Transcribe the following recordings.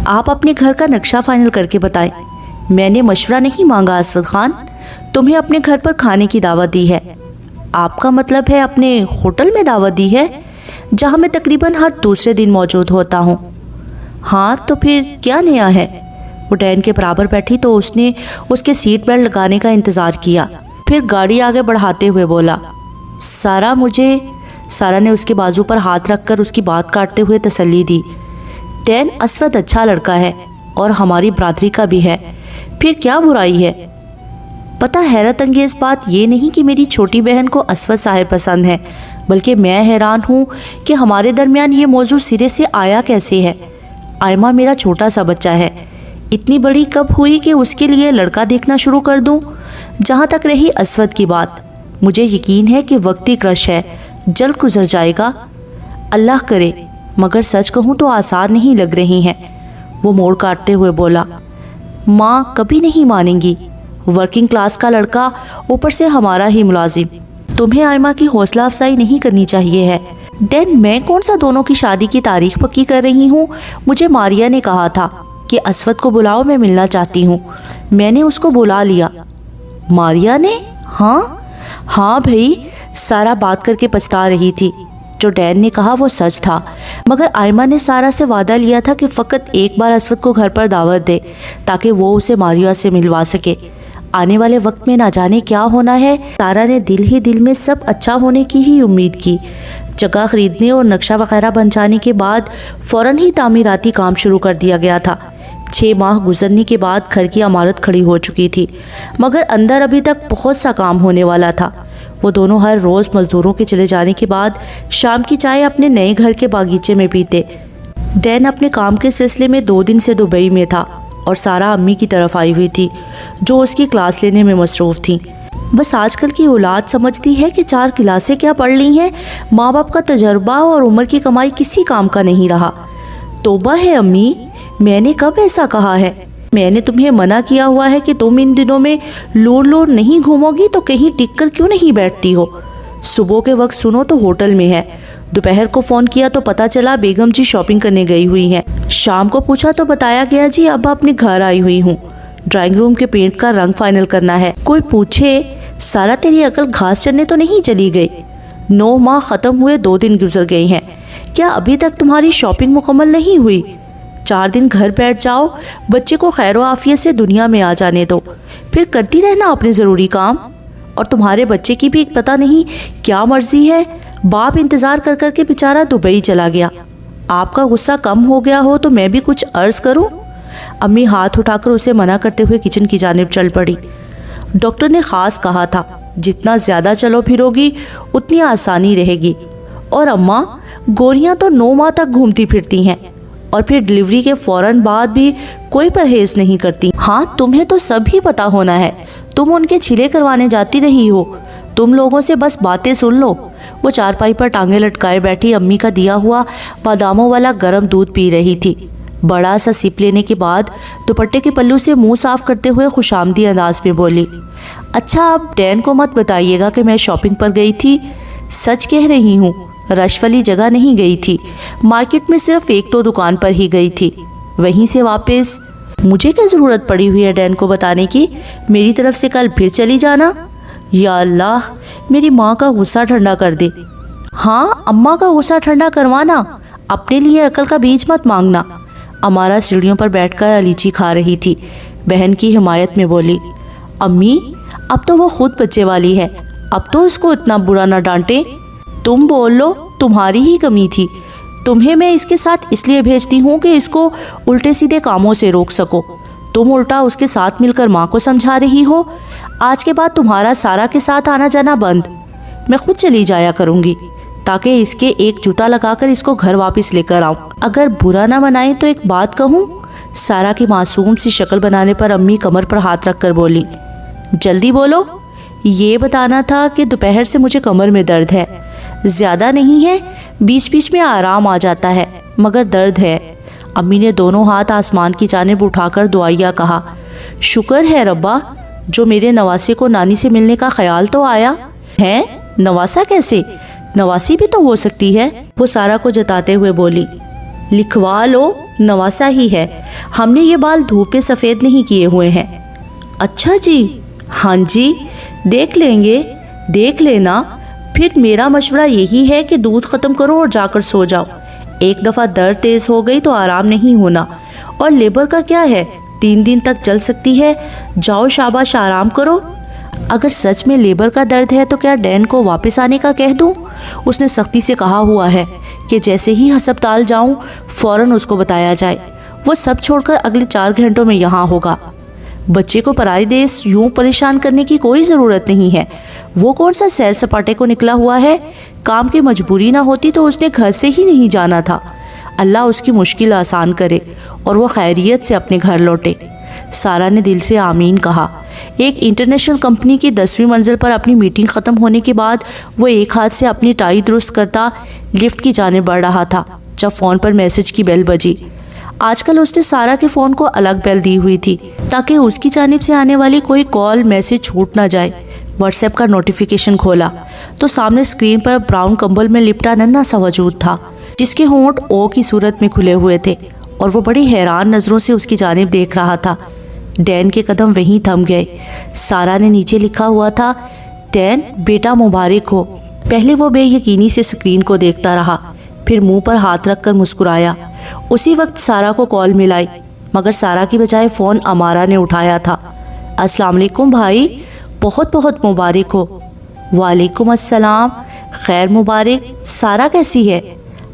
آپ اپنے گھر کا نقشہ فائنل کر کے بتائیں۔ میں نے مشورہ نہیں مانگا اسود خان، تمہیں اپنے گھر پر کھانے کی دعوت دی ہے۔ آپ کا مطلب ہے اپنے ہوٹل میں دعوت دی ہے، جہاں میں تقریباً ہر دوسرے دن موجود ہوتا ہوں؟ ہاں تو پھر کیا نیا ہے؟ وہ ڈین کے برابر بیٹھی تو اس نے اس کے سیٹ بیلٹ لگانے کا انتظار کیا، پھر گاڑی آگے بڑھاتے ہوئے بولا، سارا نے اس کے بازو پر ہاتھ رکھ کر اس کی بات کاٹتے ہوئے تسلی دی۔ ڈین، اسود اچھا لڑکا ہے اور ہماری برادری کا بھی ہے، پھر کیا برائی ہے؟ پتہ حیرت انگیز بات یہ نہیں کہ میری چھوٹی بہن کو اسود صاحب پسند ہے، بلکہ میں حیران ہوں کہ ہمارے درمیان یہ موضوع سرے سے آیا کیسے ہے۔ آئمہ میرا چھوٹا سا بچہ ہے، اتنی بڑی کب ہوئی کہ اس کے لیے لڑکا دیکھنا شروع کر دوں؟ جہاں تک رہی اسود کی بات، مجھے یقین ہے کہ وقتی کرش ہے، جلد گزر جائے گا۔ اللہ کرے، مگر سچ کہوں تو آسان نہیں لگ رہی ہیں۔ وہ موڑ کاٹتے ہوئے بولا، ماں کبھی نہیں مانیں گی، ورکنگ کلاس کا لڑکا، اوپر سے ہمارا ہی ملازم۔ تمہیں آئمہ کی حوصلہ افزائی نہیں کرنی چاہیے ہے۔ ڈین، میں کون سا دونوں کی شادی کی تاریخ پکی کر رہی ہوں؟ مجھے ماریا نے کہا تھا کہ اسود کو بلاؤ، میں ملنا چاہتی ہوں۔ میں نے اس کو بلا لیا۔ ماریا نے؟ ہاں بھائی، سارا بات کر کے پچھتا رہی تھی۔ جو ڈین نے کہا وہ سچ تھا، مگر آئمہ نے سارا سے وعدہ لیا تھا کہ فقط ایک بار اسود کو گھر پر دعوت دے تاکہ وہ اسے ماریا سے ملوا سکے۔ آنے والے وقت میں نہ جانے کیا ہونا ہے۔ سارا نے دل ہی دل میں سب اچھا ہونے کی ہی امید کی۔ جگہ خریدنے اور نقشہ وغیرہ بن جانے کے بعد فوراً ہی تعمیراتی کام شروع کر دیا گیا تھا۔ 6 ماہ گزرنے کے بعد گھر کی عمارت کھڑی ہو چکی تھی، مگر اندر ابھی تک بہت سا کام ہونے والا تھا۔ وہ دونوں ہر روز مزدوروں کے چلے جانے کے بعد شام کی چائے اپنے نئے گھر کے باغیچے میں پیتے۔ ڈین اپنے کام کے سلسلے میں 2 دن سے دبئی میں تھا اور سارا امی کی طرف آئی ہوئی تھی، جو اس کی کلاس لینے میں مصروف تھیں۔ بس آج کل کی اولاد سمجھتی ہے کہ 4 کلاسیں کیا پڑھ لی ہیں، ماں باپ کا تجربہ اور عمر کی کمائی کسی کام کا نہیں رہا۔ توبہ ہے امی، میں نے کب ایسا کہا ہے؟ میں نے تمہیں منع کیا ہوا ہے کہ تم ان دنوں میں لور نہیں گھومو گی تو کہیں ٹک کر کیوں نہیں بیٹھتی ہو؟ صبح کے وقت سنو تو ہوٹل میں ہے، دوپہر کو فون کیا تو پتا چلا بیگم جی شاپنگ کرنے گئی ہوئی ہیں، شام کو پوچھا تو بتایا گیا جی اب اپنے گھر آئی ہوئی ہوں، ڈرائنگ روم کے پینٹ کا رنگ فائنل کرنا ہے۔ کوئی پوچھے، سارا تیری عقل گھاس چرنے تو نہیں چلی گئی؟ 9 ماہ ختم ہوئے 2 دن گزر گئے ہیں، کیا ابھی تک تمہاری شاپنگ مکمل نہیں ہوئی؟ 4 دن گھر بیٹھ جاؤ، بچے کو خیر و عافیت سے دنیا میں آ جانے دو، پھر کرتی رہنا اپنے ضروری کام۔ اور تمہارے بچے کی بھی پتہ نہیں کیا مرضی ہے، باپ انتظار کر کر کے بیچارہ دبئی چلا گیا۔ آپ کا غصہ کم ہو گیا ہو تو میں بھی کچھ عرض کروں؟ امی ہاتھ اٹھا کر اسے منع کرتے ہوئے کچن کی جانب چل پڑی۔ ڈاکٹر نے خاص کہا تھا، جتنا زیادہ چلو پھرو گی اتنی آسانی رہے گی۔ اور اماں، گوریاں تو 9 ماہ تک گھومتی پھرتی ہیں اور پھر ڈلیوری کے فوراً بعد بھی کوئی پرہیز نہیں کرتی۔ ہاں، تمہیں تو سب ہی پتا ہونا ہے، تم ان کے چھلے کروانے جاتی رہی ہو، تم لوگوں سے بس باتیں سن لو۔ وہ چارپائی پر ٹانگیں لٹکائے بیٹھی امی کا دیا ہوا باداموں والا گرم دودھ پی رہی تھی۔ بڑا سا سپ لینے کے بعد دوپٹے کے پلو سے منہ صاف کرتے ہوئے خوشامدی انداز میں بولی، اچھا اب ڈین کو مت بتائیے گا کہ میں شاپنگ پر گئی تھی، سچ کہہ رہی ہوں، رش والی جگہ نہیں گئی تھی، مارکیٹ میں صرف 1-2 دکان پر ہی گئی تھی، وہیں سے واپس۔ مجھے کیا ضرورت پڑی ہوئی ہے ڈین کو بتانے کی؟ میری طرف سے کل پھر چلی جانا۔ یا اللہ، میری ماں کا غصہ ٹھنڈا کر دے۔ ہاں، اماں کا غصہ ٹھنڈا کروانا، اپنے لیے عقل کا بیج مت مانگنا۔ امارا سیڑھیوں پر بیٹھ کر الیچی کھا رہی تھی، بہن کی حمایت میں بولی، امی اب تو وہ خود بچے والی ہے، اب تو اس کو اتنا برا نہ ڈانٹے۔ تم بول لو، تمہاری ہی کمی تھی، تمہیں میں اس کے ساتھ اس لیے بھیجتی ہوں کہ اس کو الٹے سیدھے کاموں سے روک سکو، تم الٹا اس کے ساتھ مل کر ماں کو سمجھا رہی ہو۔ آج کے بعد تمہارا سارا کے ساتھ آنا جانا بند، میں خود چلی جایا کروں گی تاکہ اس کے ایک جوتا لگا کر اس کو گھر واپس لے کر آؤں۔ اگر برا نہ منائیں تو ایک بات کہوں؟ سارا کی معصوم سی شکل بنانے پر امی کمر پر ہاتھ رکھ کر بولی، جلدی بولو۔ یہ بتانا تھا کہ دوپہر سے مجھے کمر میں درد ہے، زیادہ نہیں ہے، بیچ بیچ میں آرام آ جاتا ہے، مگر درد ہے۔ امی نے دونوں ہاتھ آسمان کی جانب اٹھا کر دعائیا کہا، شکر ہے ربا، جو میرے نواسے کو نانی سے ملنے کا خیال تو آیا ہے۔ نواسا کیسے؟ نواسی بھی تو ہو سکتی ہے، وہ سارا کو جتاتے ہوئے بولی۔ لکھوا لو، نواسا ہی ہے، ہم نے یہ بال دھوپ میں سفید نہیں کیے ہوئے ہیں۔ اچھا جی، ہاں جی، دیکھ لیں گے، دیکھ لینا۔ پھر میرا مشورہ یہی ہے کہ دودھ ختم کرو اور جا کر سو جاؤ، ایک دفعہ درد تیز ہو گئی تو آرام نہیں ہونا، اور لیبر کا کیا ہے، 3 دن تک چل سکتی ہے، جاؤ شاباش آرام کرو۔ اگر سچ میں لیبر کا درد ہے تو کیا ڈین کو واپس آنے کا کہہ دوں؟ اس نے سختی سے کہا ہوا ہے کہ جیسے ہی ہسپتال جاؤں فوراً اس کو بتایا جائے، وہ سب چھوڑ کر اگلے 4 گھنٹوں میں یہاں ہوگا۔ بچے کو پرائی دیس یوں پریشان کرنے کی کوئی ضرورت نہیں ہے، وہ کون سا سیر سپاٹے کو نکلا ہوا ہے، کام کی مجبوری نہ ہوتی تو اس نے گھر سے ہی نہیں جانا تھا۔ اللہ اس کی مشکل آسان کرے اور وہ خیریت سے اپنے گھر لوٹے۔ سارا نے دل سے آمین کہا۔ ایک انٹرنیشنل کمپنی کی 10ویں منزل پر اپنی میٹنگ ختم ہونے کے بعد وہ ایک ہاتھ سے اپنی ٹائی درست کرتا لفٹ کی جانب بڑھ رہا تھا جب فون پر میسج کی بیل بجی۔ آج کل اس نے سارا کے فون کو الگ بیل دی ہوئی تھی تاکہ اس کی جانب سے آنے والی کوئی کال میسج چھوٹ نہ جائے۔ واٹس ایپ کا نوٹیفیکیشن کھولا تو سامنے اسکرین پر براؤن کمبل میں لپٹا ننھا سا وجود تھا جس کے ہونٹ او کی صورت میں کھلے ہوئے تھے، اور وہ بڑی حیران نظروں سے اس کی جانب دیکھ رہا تھا۔ ڈین کے قدم وہیں تھم گئے۔ سارا نے نیچے لکھا ہوا تھا، ڈین بیٹا مبارک ہو۔ پہلے وہ بے یقینی سے اسکرین کو دیکھتا رہا، پھر منہ پر ہاتھ رکھ کر مسکرایا۔ اسی وقت سارا کو کال ملائی، مگر سارا کی بجائے فون امارا نے اٹھایا تھا۔ السلام علیکم بھائی، بہت بہت مبارک ہو۔ وعلیکم السلام، خیر مبارک۔ سارا کیسی ہے؟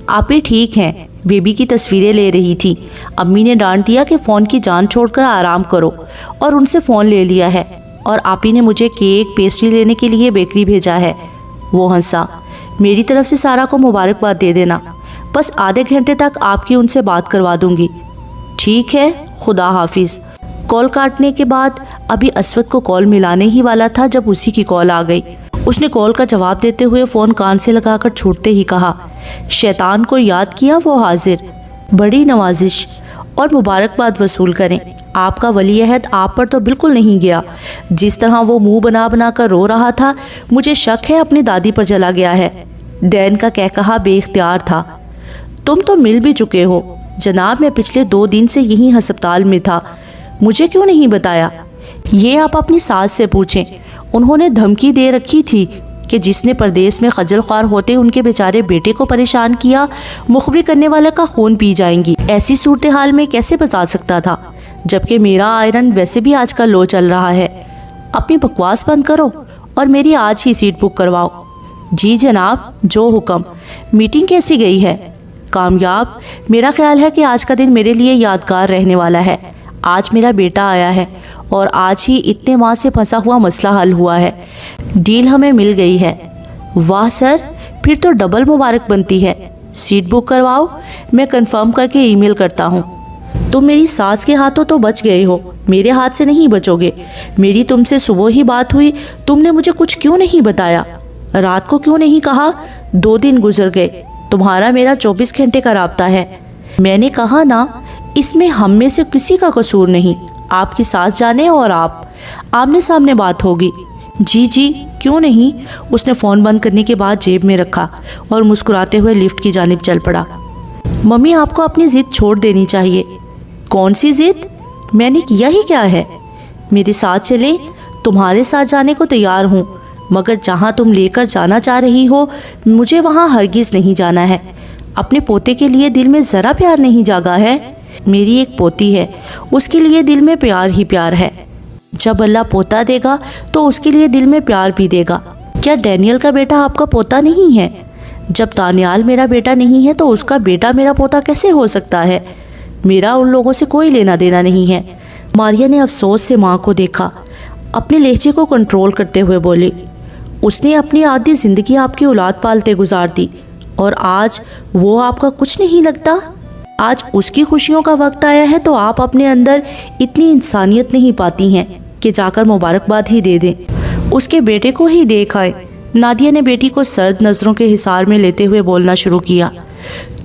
آپ بھی ٹھیک ہیں، بیبی کی تصویریں لے رہی تھی، امی نے ڈانٹ دیا کہ فون کی جان چھوڑ کر آرام کرو، اور ان سے فون لے لیا ہے، اور آپی نے مجھے کیک پیسٹری لینے کے لیے بیکری بھیجا ہے۔ وہ ہنسا۔ میری طرف سے سارا کو مبارکباد دے دینا، بس آدھے گھنٹے تک آپ کی ان سے بات کروا دوں گی۔ ٹھیک ہے، خدا حافظ۔ کال کاٹنے کے بعد ابھی اسود کو کال ملانے ہی والا تھا جب اسی کی کال آ گئی۔ اس نے کال کا جواب دیتے ہوئے فون کان سے لگا کر چھوڑتے ہی کہا، شیطان کو یاد کیا وہ حاضر، بڑی نوازش، اور مبارکباد وصول کریں۔ آپ کا ولی عہد آپ پر تو بالکل نہیں گیا، جس طرح وہ منہ بنا بنا کر رو رہا تھا مجھے شک ہے اپنی دادی پر چلا گیا ہے۔ ڈین کا کہا بے اختیار تھا۔ تم تو مل بھی چکے ہو جناب، میں پچھلے 2 دن سے یہیں ہسپتال میں تھا، مجھے کیوں نہیں بتایا؟ یہ آپ اپنی ساس سے پوچھیں، انہوں نے دھمکی دے رکھی تھی کہ جس نے پردیس میں خجل خوار ہوتے ان کے بیچارے بیٹے کو پریشان کیا، مخبری کرنے والے کا خون پی جائیں گی۔ ایسی صورتحال میں کیسے بتا سکتا تھا، جبکہ میرا آئرن ویسے بھی آج کل لو چل رہا ہے۔ اپنی بکواس بند کرو اور میری آج ہی سیٹ بک کرواؤ۔ جی جناب، جو حکم۔ میٹنگ کیسی گئی ہے؟ کامیاب۔ میرا خیال ہے کہ آج کا دن میرے لیے یادگار رہنے والا ہے۔ آج میرا بیٹا آیا ہے اور آج ہی اتنے ماہ سے پھنسا ہوا مسئلہ حل ہوا ہے، ڈیل ہمیں مل گئی ہے۔ واہ سر، پھر تو ڈبل مبارک بنتی ہے۔ سیٹ بک کرواؤ، میں کنفرم کر کے ای میل کرتا ہوں۔ تم میری ساس کے ہاتھوں تو بچ گئے ہو، میرے ہاتھ سے نہیں بچو گے۔ میری تم سے صبح ہی بات ہوئی، تم نے مجھے کچھ کیوں نہیں بتایا؟ رات کو کیوں نہیں کہا؟ 2 دن گزر گئے، تمہارا میرا 24 گھنٹے کا رابطہ ہے۔ میں نے کہا نا، اس میں ہم میں سے کسی کا قصور نہیں، آپ کی ساس جانے اور آپ آمنے سامنے بات ہوگی۔ جی جی، کیوں نہیں۔ اس نے فون بند کرنے کے بعد جیب میں رکھا اور مسکراتے ہوئے لفٹ کی جانب چل پڑا۔ ممی، آپ کو اپنی ضد چھوڑ دینی چاہیے۔ کون سی ضد؟ میں نے کیا ہی کیا ہے؟ میرے ساتھ چلیں، تمہارے ساتھ جانے کو تیار ہوں، مگر جہاں تم لے کر جانا چاہ رہی ہو مجھے وہاں ہرگز نہیں جانا ہے۔ اپنے پوتے کے لیے دل میں ذرا پیار نہیں جاگا ہے؟ میری ایک پوتی ہے، اس کے لیے دل میں پیار ہی پیار ہے۔ جب اللہ پوتا دے گا تو اس کے لیے دل میں پیار بھی دے گا۔ کیا ڈینیل کا بیٹا آپ کا پوتا نہیں ہے؟ جب دانیال میرا بیٹا نہیں ہے تو اس کا بیٹا میرا پوتا کیسے ہو سکتا ہے؟ میرا ان لوگوں سے کوئی لینا دینا نہیں ہے۔ ماریا نے افسوس سے ماں کو دیکھا، اپنے لہجے کو کنٹرول کرتے ہوئے بولی، اس نے اپنی آدھی زندگی آپ کی اولاد پالتے گزار دی، اور آج وہ آپ کا کچھ نہیں لگتا؟ آج اس کی خوشیوں کا وقت آیا ہے تو آپ اپنے اندر اتنی انسانیت نہیں پاتی ہیں کہ جا کر مبارکباد ہی دے دیں، اس کے بیٹے کو ہی دیکھ آئے۔ نادیہ نے بیٹی کو سرد نظروں کے حصار میں لیتے ہوئے بولنا شروع کیا،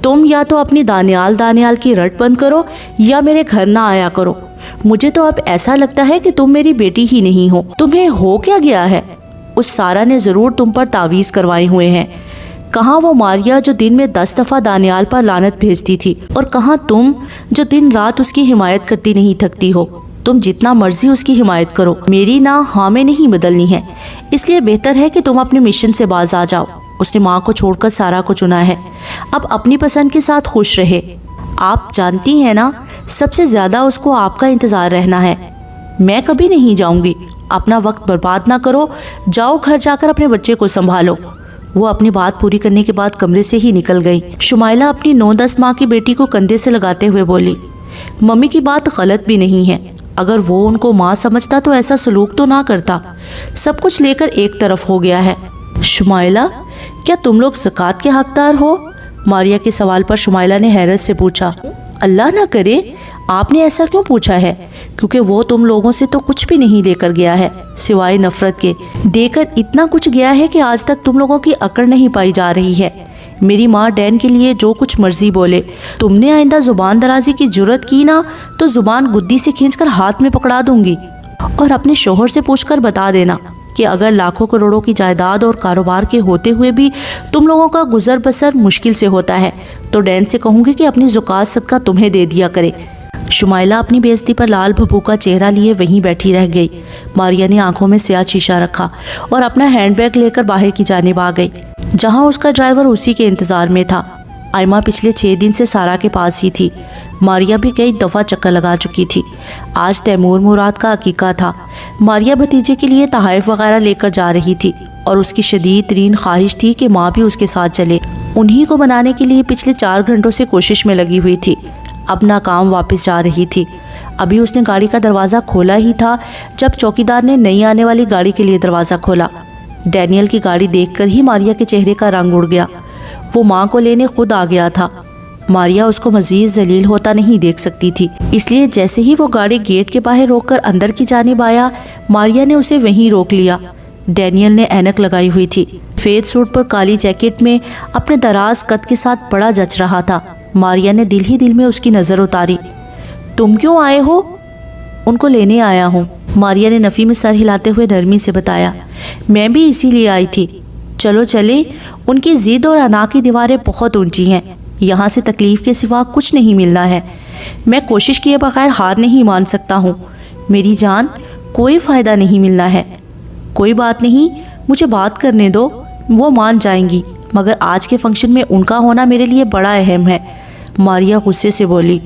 تم یا تو اپنی دانیال کی رٹ بند کرو یا میرے گھر نہ آیا کرو۔ مجھے تو اب ایسا لگتا ہے کہ تم میری بیٹی ہی نہیں ہو۔ تمہیں ہو کیا گیا ہے؟ اس سارا نے ضرور تم پر تعویذ کروائے ہوئے ہیں، کہاں وہ ماریا جو دن میں 10 دفعہ دانیال پر لعنت بھیجتی تھی، اور کہاں تم جو دن رات اس کی حمایت کرتی نہیں تھکتی ہو۔ تم جتنا مرضی اس کی حمایت کرو، میری نہ ہاں میں نہیں بدلنی ہے، اس لیے بہتر ہے کہ تم اپنے مشن سے باز آ جاؤ۔ اس نے ماں کو چھوڑ کر سارا کو چنا ہے، اب اپنی پسند کے ساتھ خوش رہے۔ آپ جانتی ہیں نا، سب سے زیادہ اس کو آپ کا انتظار رہنا ہے۔ میں کبھی نہیں جاؤں گی، اپنا وقت برباد نہ کرو، جاؤ گھر جا کر اپنے بچے کو سنبھالو۔ وہ اپنی بات پوری کرنے کے بعد کمرے سے ہی نکل گئی۔ شمائلہ اپنی 9-10 ماہ کی بیٹی کو کندھے سے لگاتے ہوئے بولی، ممی کی بات غلط بھی نہیں ہے، اگر وہ ان کو ماں سمجھتا تو ایسا سلوک تو نہ کرتا، سب کچھ لے کر ایک طرف ہو گیا ہے۔ شمائلہ، کیا تم لوگ زکوٰۃ کے حقدار ہو؟ ماریا کے سوال پر شمائلہ نے حیرت سے پوچھا۔ اللہ نہ کرے، آپ نے ایسا کیوں پوچھا ہے؟ کیونکہ وہ تم لوگوں سے تو کچھ بھی نہیں لے کر گیا ہے سوائے نفرت کے، دے کر اتنا کچھ گیا ہے کہ آج تک تم لوگوں کی اکڑ نہیں پائی جا رہی ہے۔ میری ماں ڈین کے لیے جو کچھ مرضی بولے، تم نے آئندہ زبان درازی کی جرت کی نا تو زبان گدی سے کھینچ کر ہاتھ میں پکڑا دوں گی، اور اپنے شوہر سے پوچھ کر بتا دینا کہ اگر لاکھوں کروڑوں کی جائیداد اور کاروبار کے ہوتے ہوئے بھی تم لوگوں کا گزر بسر مشکل سے ہوتا ہے تو ڈین سے کہوں گی کہ اپنی زکوٰۃ صدقہ تمہیں دے دیا کرے۔ شمائلہ اپنی بے عزتی پر لال بھبو کا چہرہ لیے وہیں بیٹھی رہ گئی۔ ماریا نے آنکھوں میں سیاہ شیشہ رکھا اور اپنا ہینڈ بیگ لے کر باہر کی جانب آ گئی، جہاں اس کا ڈرائیور اسی کے انتظار میں تھا۔ آئمہ پچھلے 6 دن سے سارا کے پاس ہی تھی۔ ماریا بھی کئی دفعہ چکر لگا چکی تھی۔ آج تیمور مراد کا عقیقہ تھا۔ ماریا بھتیجے کے لیے تحائف وغیرہ لے کر جا رہی تھی اور اس کی شدید ترین خواہش تھی کہ ماں بھی اس کے ساتھ چلے۔ انہی کو منانے کے لیے پچھلے 4 گھنٹوں سے کوشش میں لگی ہوئی تھی، اب ناکام واپس جا رہی تھی۔ ابھی اس نے گاڑی کا دروازہ کھولا ہی تھا جب چوکیدار نے نئی آنے والی گاڑی کے لیے دروازہ کھولا۔ ڈینیل کی گاڑی دیکھ کر ہی ماریا کے چہرے کا رنگ اڑ گیا۔ وہ ماں کو لینے خود آ گیا تھا۔ ماریا اس کو مزید ذلیل ہوتا نہیں دیکھ سکتی تھی، اس لیے جیسے ہی وہ گاڑی گیٹ کے باہر روک کر اندر کی جانب آیا، ماریا نے اسے وہیں روک لیا۔ ڈینیل نے اینک لگائی ہوئی تھی، سفید سوٹ پر کالی جیکٹ میں اپنے دراز قد کے ساتھ بڑا جچ رہا تھا۔ ماریا نے دل ہی دل میں اس کی نظر اتاری۔ تم کیوں آئے ہو؟ ان کو لینے آیا ہوں، ماریا نے نفی میں سر ہلاتے ہوئے نرمی سے بتایا۔ میں بھی اسی لیے آئی تھی۔ چلو چلیں، ان کی ضد اور انا کی دیواریں بہت اونچی ہیں، یہاں سے تکلیف کے سوا کچھ نہیں ملنا ہے۔ میں کوشش کیے بغیر ہار نہیں مان سکتا ہوں میری جان، کوئی فائدہ نہیں ملنا ہے۔ کوئی بات نہیں، مجھے بات کرنے دو، وہ مان جائیں گی، مگر آج کے فنکشن میں ان کا ہونا میرے لیے بڑا اہم ہے۔ ماریا غصے سے بولی۔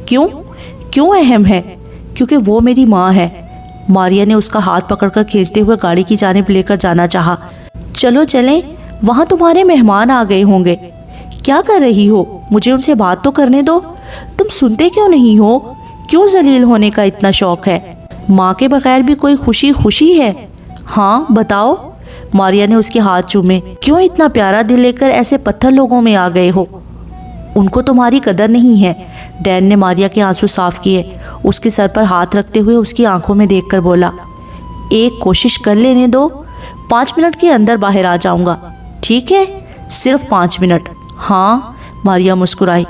کیوں اہم ہے؟ کیونکہ وہ میری ماں ہے۔ ماریا نے اس کا ہاتھ پکڑ کر کھینچتے ہوئے گاڑی کی جانب لے کر جانا چاہا۔ چلو چلیں، وہاں تمہارے مہمان آ گئے ہوں گے۔ کیا کر رہی ہو؟ مجھے ان سے بات تو کرنے دو۔ تم سنتے کیوں نہیں ہو؟ کیوں ذلیل ہونے کا اتنا شوق ہے؟ ماں کے بغیر بھی کوئی خوشی ہے؟ ہاں بتاؤ۔ ماریا نے اس کے ہاتھ چومے۔ کیوں اتنا پیارا دل لے کر ایسے پتھر لوگوں میں آ گئے ہو؟ ان کو تمہاری قدر نہیں ہے۔ ڈین نے ماریا کے آنسو صاف کیے، اس کے سر پر ہاتھ رکھتے ہوئے اس کی آنکھوں میں دیکھ کر بولا، ایک کوشش کر لینے دو، 5 منٹ کے اندر باہر آ جاؤں گا، ٹھیک ہے؟ صرف 5 منٹ۔ ہاں، ماریا مسکرائی۔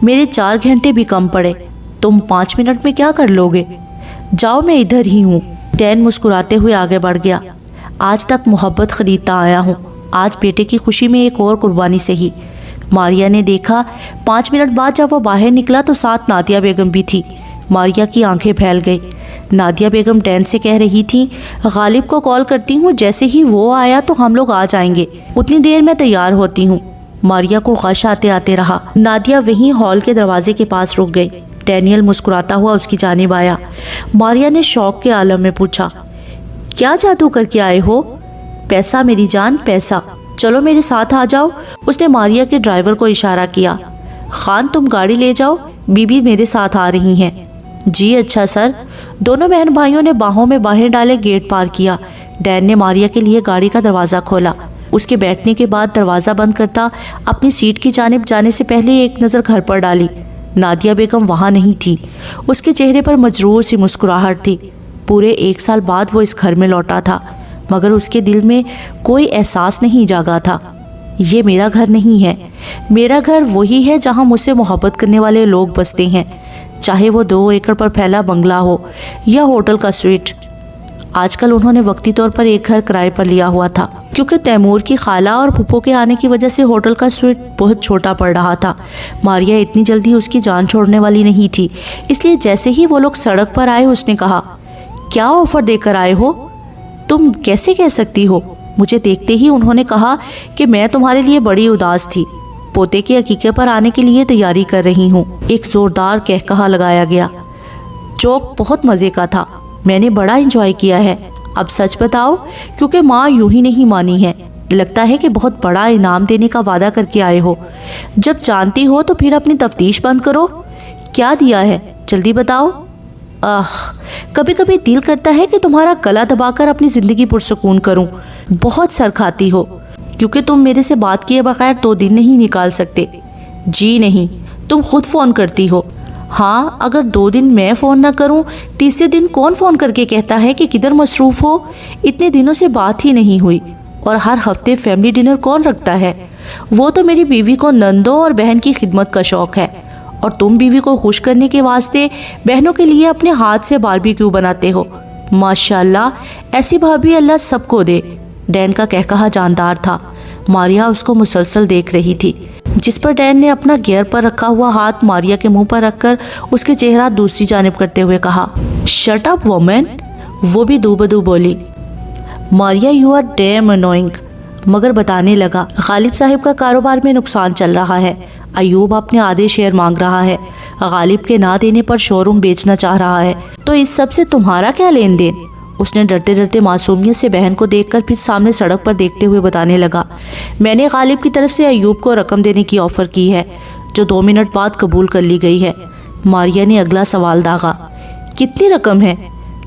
میرے 4 گھنٹے بھی کم پڑے، تم 5 منٹ میں کیا کر لو گے؟ جاؤ، میں ادھر ہی ہوں۔ ڈین مسکراتے ہوئے آگے بڑھ گیا۔ آج تک محبت خریدتا آیا ہوں، آج بیٹے کی خوشی میں ایک اور قربانی سے ہی۔ ماریا نے دیکھا 5 منٹ بعد جب وہ باہر نکلا تو ساتھ نادیہ بیگم بھی تھی۔ ماریا کی آنکھیں پھیل گئی۔ نادیہ بیگم ڈین سے کہہ رہی تھی، غالب کو کال کرتی ہوں، جیسے ہی وہ آیا تو ہم لوگ آ جائیں گے، اتنی دیر میں تیار ہوتی ہوں۔ ماریا کو غش آتے آتے رہا۔ نادیہ وہیں ہال کے دروازے کے پاس رک گئی۔ ڈینیل مسکراتا ہوا اس کی جانب آیا۔ ماریا نے شوق کے عالم میں پوچھا، کیا جادو کر کے آئے ہو؟ پیسہ میری جان، پیسہ، چلو میرے ساتھ آ جاؤ۔ اس نے ماریا کے ڈرائیور کو اشارہ کیا۔ خان تم گاڑی لے جاؤ، بی بی میرے ساتھ آ رہی ہیں۔ جی اچھا سر۔ دونوں بہن بھائیوں نے باہوں میں باہیں ڈالے گیٹ پار کیا۔ ڈین نے ماریا کے لیے گاڑی کا دروازہ کھولا۔ اس کے بیٹھنے کے بعد دروازہ بند کرتا اپنی سیٹ کی جانب جانے سے پہلے ایک نظر گھر پر ڈالی۔ نادیہ بیگم وہاں نہیں تھی۔ اس کے چہرے پر مجرور سی مسکراہٹ تھی۔ پورے 1 سال بعد وہ اس گھر میں لوٹا تھا، مگر اس کے دل میں کوئی احساس نہیں جاگا تھا۔ یہ میرا گھر نہیں ہے، میرا گھر وہی ہے جہاں مجھ سے محبت کرنے والے لوگ بستے ہیں، چاہے وہ 2 ایکڑ پر پھیلا بنگلہ ہو یا ہوٹل کا سویٹ۔ آج کل انہوں نے وقتی طور پر ایک گھر کرائے پر لیا ہوا تھا، کیونکہ تیمور کی خالہ اور پھپھو کے آنے کی وجہ سے ہوٹل کا سویٹ بہت چھوٹا پڑ رہا تھا۔ ماریا اتنی جلدی اس کی جان چھوڑنے والی نہیں تھی، اس لیے جیسے ہی وہ لوگ سڑک پر آئے اس نے کہا، کیا آفر دے کر آئے ہو؟ تم کیسے کہہ سکتی ہو؟ مجھے دیکھتے ہی انہوں نے کہا کہ میں تمہارے لیے بڑی اداس تھی، پوتے کے عقیقے پر آنے کے لیے تیاری کر رہی ہوں۔ ایک زوردار کہکہا لگایا گیا۔ جوک بہت مزے کا تھا، میں نے بڑا انجوائے کیا ہے۔ اب سچ بتاؤ، کیونکہ ماں یوں ہی نہیں مانی ہے، لگتا ہے کہ بہت بڑا انعام دینے کا وعدہ کر کے آئے ہو۔ جب جانتی ہو تو پھر اپنی تفتیش بند کرو۔ کیا دیا ہے جلدی بتاؤ۔ کبھی کبھی دل کرتا ہے کہ تمہارا گلا دبا کر اپنی زندگی پرسکون کروں۔ بہت سر کھاتی ہو، کیونکہ تم میرے سے بات کیے بغیر 2 دن نہیں نکال سکتے۔ جی نہیں، تم خود فون کرتی ہو۔ ہاں، اگر 2 دن میں فون نہ کروں، تیسرے دن کون فون کر کے کہتا ہے کہ کدھر مصروف ہو؟ اتنے دنوں سے بات ہی نہیں ہوئی۔ اور ہر ہفتے فیملی ڈنر کون رکھتا ہے؟ وہ تو میری بیوی کو نندوں اور بہن کی خدمت کا شوق ہے، اور تم بیوی کو خوش کرنے کے واسطے بہنوں کے لیے اپنے ہاتھ سے باربیکیو بناتے ہو۔ ماشاءاللہ، ایسی بھابھی اللہ سب کو دے۔ ڈین کا کہکہا جاندار تھا۔ ماریا اس کو مسلسل دیکھ رہی تھی، جس پر ڈین نے اپنا گیئر پر رکھا ہوا ہاتھ ماریا کے منہ پر رکھ کر اس کے چہرہ دوسری جانب کرتے ہوئے کہا، شٹ اپ وومن۔ وہ بھی دو بدو بولی، ماریا یو آر ڈیم انوئنگ۔ مگر بتانے لگا، غالب صاحب کا کاروبار میں نقصان چل رہا ہے، ایوب اپنے آدھے شیئر مانگ رہا ہے، غالب کے نہ دینے پر شو روم بیچنا چاہ رہا ہے، تو اس سب سے تمہارا کیا لین دین؟ اس نے ڈرتے ڈرتے معصومیت سے بہن کو دیکھ کر پھر سامنے سڑک پر دیکھتے ہوئے بتانے لگا، میں نے غالب کی طرف سے ایوب کو رقم دینے کی آفر کی ہے، جو 2 منٹ بعد قبول کر لی گئی ہے۔ ماریا نے اگلا سوال داغا، کتنی رقم ہے؟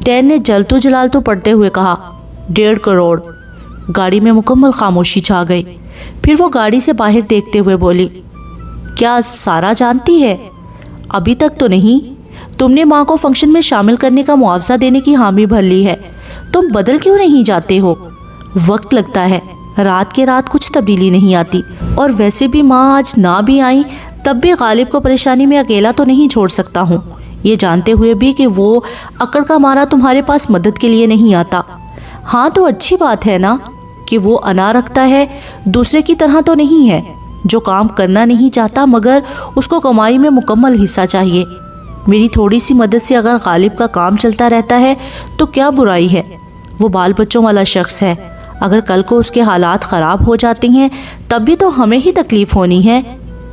ڈین نے جلتو جلالتو پڑھتے ہوئے کہا، 1.5 کروڑ۔ گاڑی میں مکمل خاموشی چھا گئی۔ پھر وہ گاڑی سے باہر دیکھتے ہوئے بولی، کیا سارا جانتی ہے؟ ابھی تک تو نہیں۔ تم نے ماں کو فنکشن میں شامل کرنے کا معاوضہ دینے کی حامی بھر لی ہے، تم بدل کیوں نہیں جاتے ہو؟ وقت لگتا ہے، رات کے رات کچھ تبدیلی نہیں آتی، اور ویسے بھی ماں آج نہ بھی آئی تب بھی غالب کو پریشانی میں اکیلا تو نہیں چھوڑ سکتا ہوں، یہ جانتے ہوئے بھی کہ وہ اکڑ کا مارا تمہارے پاس مدد کے لیے نہیں آتا۔ ہاں تو اچھی بات ہے نا کہ وہ انا رکھتا ہے، دوسرے کی طرح تو نہیں ہے جو کام کرنا نہیں چاہتا مگر اس کو کمائی میں مکمل حصہ چاہیے۔ میری تھوڑی سی مدد سے اگر غالب کا کام چلتا رہتا ہے تو کیا برائی ہے؟ وہ بال بچوں والا شخص ہے، اگر کل کو اس کے حالات خراب ہو جاتے ہیں تب بھی تو ہمیں ہی تکلیف ہونی ہے۔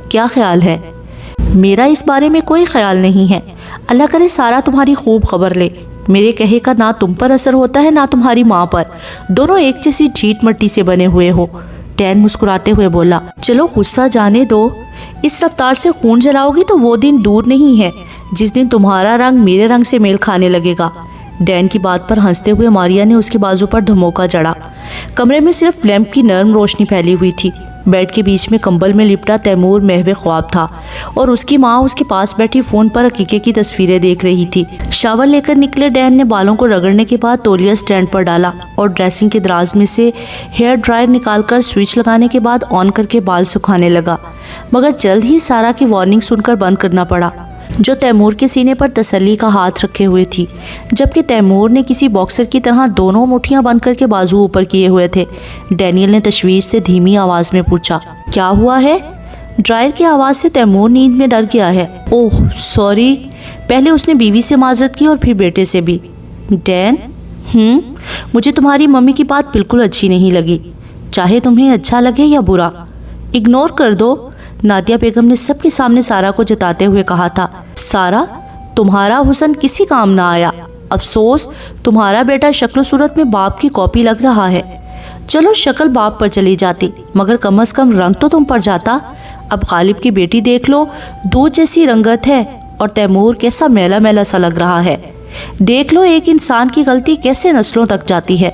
کیا خیال ہے؟ میرا اس بارے میں کوئی خیال نہیں ہے، اللہ کرے سارا تمہاری خوب خبر لے۔ میرے کہے کا نہ تم پر اثر ہوتا ہے نہ تمہاری ماں پر، دونوں ایک جیسی ڈھیٹ مٹی سے بنے ہوئے ہو۔ ڈین مسکراتے ہوئے بولا، چلو غصہ جانے دو، اس رفتار سے خون جلاؤ گی تو وہ دن دور نہیں ہے جس دن تمہارا رنگ میرے رنگ سے میل کھانے لگے گا۔ ڈین کی بات پر ہنستے ہوئے ماریا نے اس کے بازو پر دھموکا جڑا۔ کمرے میں صرف لیمپ کی نرم روشنی پھیلی ہوئی تھی۔ بیڈ کے بیچ میں کمبل میں لپٹا تیمور محو خواب تھا، اور اس کی ماں اس کے پاس بیٹھی فون پر عقیقے کی تصویریں دیکھ رہی تھی۔ شاور لے کر نکلے ڈین نے بالوں کو رگڑنے کے بعد تولیہ سٹینڈ پر ڈالا اور ڈریسنگ کے دراز میں سے ہیئر ڈرائر نکال کر سوئچ لگانے کے بعد آن کر کے بال سکھانے لگا، مگر جلد ہی سارا کی وارننگ سن کر بند کرنا پڑا، جو تیمور کے سینے پر تسلی کا ہاتھ رکھے ہوئے تھی، جبکہ تیمور نے کسی باکسر کی طرح دونوں مٹھیاں بند کر کے بازو اوپر کیے ہوئے تھے۔ ڈینیل نے تشویش سے دھیمی آواز میں پوچھا، کیا ہوا ہے؟ ڈرائر کی آواز سے تیمور نیند میں ڈر گیا ہے۔ اوہ سوری۔ پہلے اس نے بیوی سے معذرت کی اور پھر بیٹے سے بھی۔ ڈین، مجھے تمہاری ممی کی بات بالکل اچھی نہیں لگی، چاہے تمہیں اچھا لگے یا برا، اگنور کر دو۔ نادیہ بیگم نے سب کے سامنے سارا کو جتاتے ہوئے کہا تھا، سارا، تمہارا حسن کسی کام نہ آیا، افسوس تمہارا بیٹا شکل و صورت میں باپ کی کاپی لگ رہا ہے۔ چلو شکل باپ پر چلی جاتی مگر کم از کم رنگ تو تم پر جاتا۔ اب غالب کی بیٹی دیکھ لو، دودھ جیسی رنگت ہے، اور تیمور کیسا میلا میلا سا لگ رہا ہے۔ دیکھ لو ایک انسان کی غلطی کیسے نسلوں تک جاتی ہے۔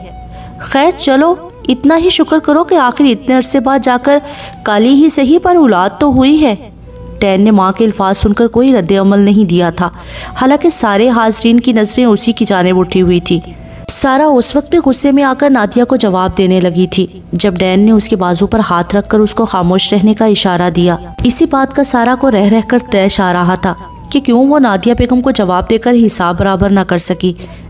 خیر چلو، اتنا ہی شکر کرو کہ آخر اتنے عرصے بعد جا کر کالی ہی صحیح پر اولاد تو ہوئی ہے۔ ڈین نے ماں کے الفاظ سن کر کوئی رد عمل نہیں دیا تھا، حالانکہ سارے حاضرین کی نظریں اسی کی جانب اٹھی ہوئی تھی۔ سارا اس وقت بھی غصے میں آ کر نادیہ کو جواب دینے لگی تھی جب ڈین نے اس کے بازو پر ہاتھ رکھ کر اس کو خاموش رہنے کا اشارہ دیا۔ اسی بات کا سارا کو رہ کر طیش آ رہا تھا کہ کیوں وہ نادیہ بیگم کو جواب دے کر حساب برابر نہ کر سکی۔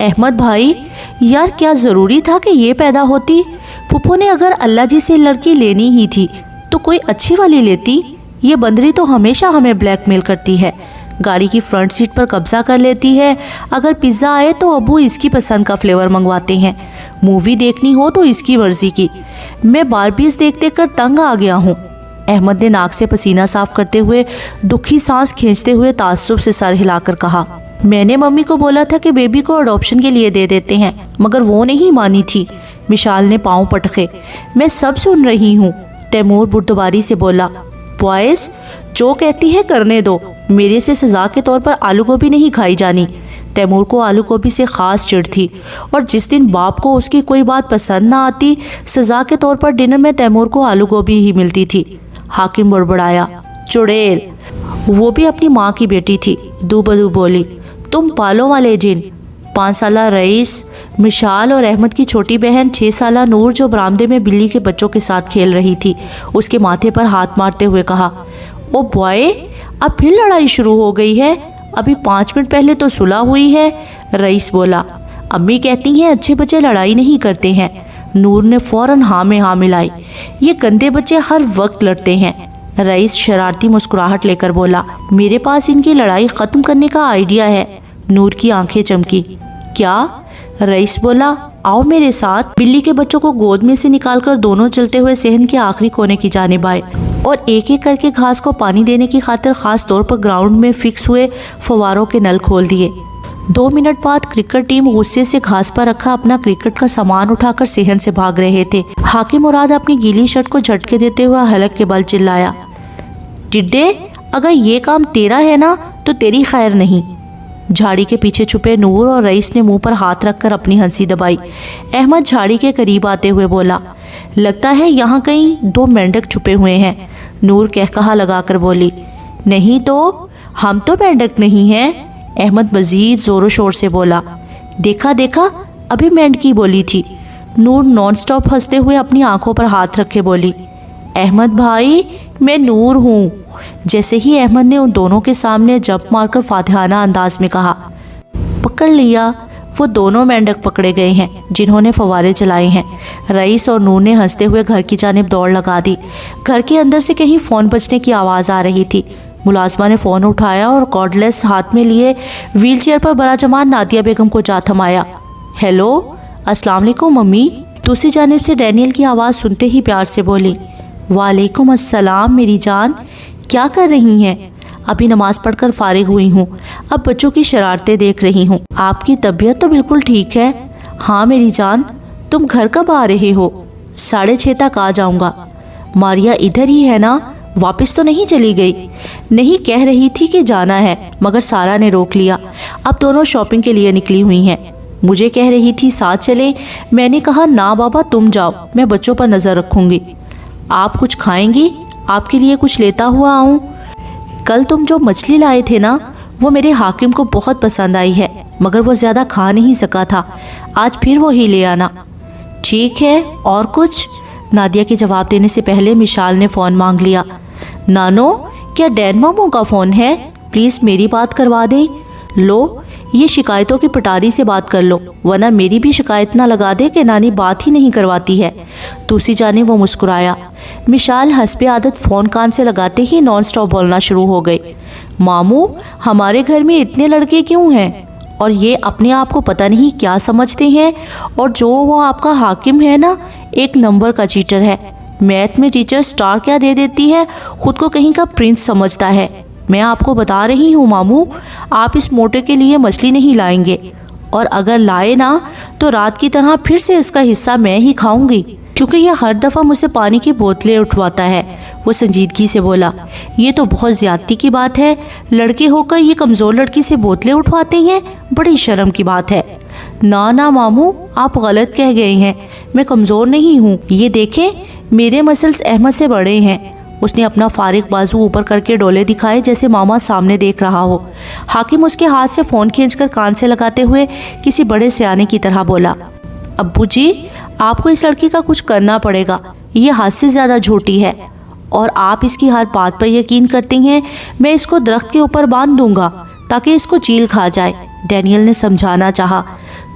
احمد بھائی، یار کیا ضروری تھا کہ یہ پیدا ہوتی؟ پھپھو نے اگر اللہ جی سے لڑکی لینی ہی تھی تو کوئی اچھی والی لیتی۔ یہ بندری تو ہمیشہ ہمیں بلیک میل کرتی ہے، گاڑی کی فرنٹ سیٹ پر قبضہ کر لیتی ہے، اگر پیزا آئے تو ابو اس کی پسند کا فلیور منگواتے ہیں، مووی دیکھنی ہو تو اس کی مرضی کی۔ میں باربیز دیکھ دیکھ کر تنگ آ گیا ہوں۔ احمد نے ناک سے پسینہ صاف کرتے ہوئے دکھی سانس کھینچتے ہوئے تعصب سے سر ہلا کر کہا، میں نے ممی کو بولا تھا کہ بیبی کو اڈاپشن کے لیے دے دیتے ہیں، مگر وہ نہیں مانی تھی۔ مشال نے پاؤں پٹکے۔ میں سب سن رہی ہوں، تیمور بردباری سے بولا۔ بوائز، جو کہتی ہے کرنے دو، میرے سے سزا کے طور پر آلو گوبھی نہیں کھائی جانی۔ تیمور کو آلو گوبھی سے خاص چڑ تھی، اور جس دن باپ کو اس کی کوئی بات پسند نہ آتی، سزا کے طور پر ڈنر میں تیمور کو آلو گوبھی ہی ملتی تھی۔ حاکم بڑبڑایا، چڑیل، وہ بھی اپنی ماں کی بیٹی تھی۔ دو بدو بولی، تم پالوں والے جن۔ 5 سالہ رئیس، مشال اور احمد کی چھوٹی بہن 6 سالہ نور جو برآمدے میں بلی کے بچوں کے ساتھ کھیل رہی تھی، اس کے ماتھے پر ہاتھ مارتے ہوئے کہا، او بوائے، اب پھر لڑائی شروع ہو گئی ہے؟ ابھی 5 منٹ پہلے تو صلح ہوئی ہے۔ رئیس بولا، امی کہتی ہیں اچھے بچے لڑائی نہیں کرتے ہیں۔ نور نے فوراً ہاں میں ہاں ملائی، یہ گندے بچے ہر وقت لڑتے ہیں۔ رئیس شرارتی مسکراہٹ لے کر بولا، میرے پاس ان کی لڑائی ختم کرنے کا آئیڈیا ہے۔ نور کی آنکھیں چمکی۔ کیا؟ رئیس بولا، آؤ میرے ساتھ۔ بلی کے بچوں کو گود میں سے نکال کر دونوں چلتے ہوئے صحن کے آخری کونے کی جانب آئے اور ایک ایک کر کے گھاس کو پانی دینے کی خاطر خاص طور پر گراؤنڈ میں فکس ہوئے فواروں کے نل کھول دیے۔ 2 منٹ بعد کرکٹ ٹیم غصے سے گھاس پر رکھا اپنا کرکٹ کا سامان اٹھا کر صحن سے بھاگ رہے تھے۔ حاکم مراد اپنی گیلی شرٹ کو جھٹکے دیتے ہوئے حلق کے بل چلایا، ڈڈے، اگر یہ کام تیرا ہے نا تو تیری خیر نہیں۔ جھاڑی کے پیچھے چھپے نور اور رئیس نے منہ پر ہاتھ رکھ کر اپنی ہنسی دبائی۔ احمد جھاڑی کے قریب آتے ہوئے بولا، لگتا ہے یہاں کہیں 2 مینڈک چھپے ہوئے ہیں۔ نور کہکہا لگا کر بولی، نہیں تو، ہم تو مینڈک نہیں ہیں۔ احمد مزید زور و شور سے بولا، دیکھا دیکھا، ابھی مینڈکی بولی تھی۔ نور نان سٹاپ ہنستے ہوئے اپنی آنکھوں پر ہاتھ رکھے بولی، احمد بھائی، میں نور ہوں۔ جیسے ہی احمد نے ان دونوں کے سامنے جمپ مار کر فاتحانہ انداز میں کہا، پکڑ لیا۔ وہ دونوں مینڈک پکڑے گئے ہیں جنہوں نے فوارے چلائے ہیں۔ رئیس اور نور نے ہنستے ہوئے گھر کی جانب دوڑ لگا دی۔ گھر کے اندر سے کہیں فون بجنے کی آواز آ رہی تھی۔ ملازمہ نے فون اٹھایا اور کارڈ لیس ہاتھ میں لیے ویل چیئر پر براجمان نادیہ بیگم کو جا تھمایا۔ ہیلو، السلام علیکم ممی۔ دوسری جانب سے ڈینیل کی آواز سنتے ہی پیار سے بولی، وعلیکم السلام میری جان، کیا کر رہی ہیں؟ ابھی نماز پڑھ کر فارغ ہوئی ہوں، اب بچوں کی شرارتیں دیکھ رہی ہوں۔ آپ کی طبیعت تو بالکل ٹھیک ہے؟ ہاں میری جان۔ تم گھر کب آ رہے ہو؟ 6:30 تک آ جاؤں گا۔ ماریا ادھر ہی ہے نا؟ واپس تو نہیں چلی گئی؟ نہیں، کہہ رہی تھی کہ جانا ہے مگر سارا نے روک لیا۔ اب دونوں شاپنگ کے لیے نکلی ہوئی ہیں۔ مجھے کہہ رہی تھی ساتھ چلیں، میں نے کہا نا بابا تم جاؤ، میں بچوں پر نظر رکھوں گی۔ آپ کچھ کھائیں گی؟ آپ کے لیے کچھ لیتا ہوا آؤں؟ کل تم جو مچھلی لائے تھے نا، وہ میرے حاکم کو بہت پسند آئی ہے، مگر وہ زیادہ کھا نہیں سکا تھا، آج پھر وہی لے آنا۔ ٹھیک ہے، اور کچھ؟ نادیہ کے جواب دینے سے پہلے مشال نے فون مانگ لیا۔ نانو، کیا ڈین ماموں کا فون ہے؟ پلیز میری بات کروا دیں۔ لو، یہ شکایتوں کی پٹاری سے بات کر لو، ورنہ میری بھی شکایت نہ لگا دے کہ نانی بات ہی نہیں کرواتی ہے۔ دوسری جانب وہ مسکرایا۔ مشال حسب عادت فون کان سے لگاتے ہی نان سٹاپ بولنا شروع ہو گئی، ماموں، ہمارے گھر میں اتنے لڑکے کیوں ہیں؟ اور یہ اپنے آپ کو پتہ نہیں کیا سمجھتے ہیں، اور جو وہ آپ کا حاکم ہے نا، 1 نمبر کا چیٹر ہے۔ میتھ میں ٹیچر سٹار کیا دے دیتی ہے، خود کو کہیں کا پرنس سمجھتا ہے۔ میں آپ کو بتا رہی ہوں ماموں، آپ اس موٹے کے لیے مچھلی نہیں لائیں گے، اور اگر لائے نا تو رات کی طرح پھر سے اس کا حصہ میں ہی کھاؤں گی، کیونکہ یہ ہر دفعہ مجھ سے پانی کی بوتلیں اٹھواتا ہے۔ وہ سنجیدگی سے بولا، یہ تو بہت زیادتی کی بات ہے، لڑکے ہو کر یہ کمزور لڑکی سے بوتلیں اٹھواتے ہیں، بڑی شرم کی بات ہے۔ نا ماموں، آپ غلط کہہ گئے ہیں، میں کمزور نہیں ہوں، یہ دیکھیں میرے مسلز احمد سے بڑے ہیں۔ اس نے اپنا فارغ بازو اوپر کر کے ڈولے دکھائے جیسے ماما سامنے دیکھ رہا ہو۔ حاکم اس کے ہاتھ سے فون کھینچ کر کان سے لگاتے ہوئے کسی بڑے سیانے کی طرح بولا، ابو جی، آپ کو اس لڑکی کا کچھ کرنا پڑے گا، یہ حد سے زیادہ جھوٹی ہے، اور آپ اس کی ہر بات پر یقین کرتی ہیں۔ میں اس کو درخت کے اوپر باندھ دوں گا تاکہ اس کو چیل کھا جائے۔ ڈینیل نے سمجھانا چاہا۔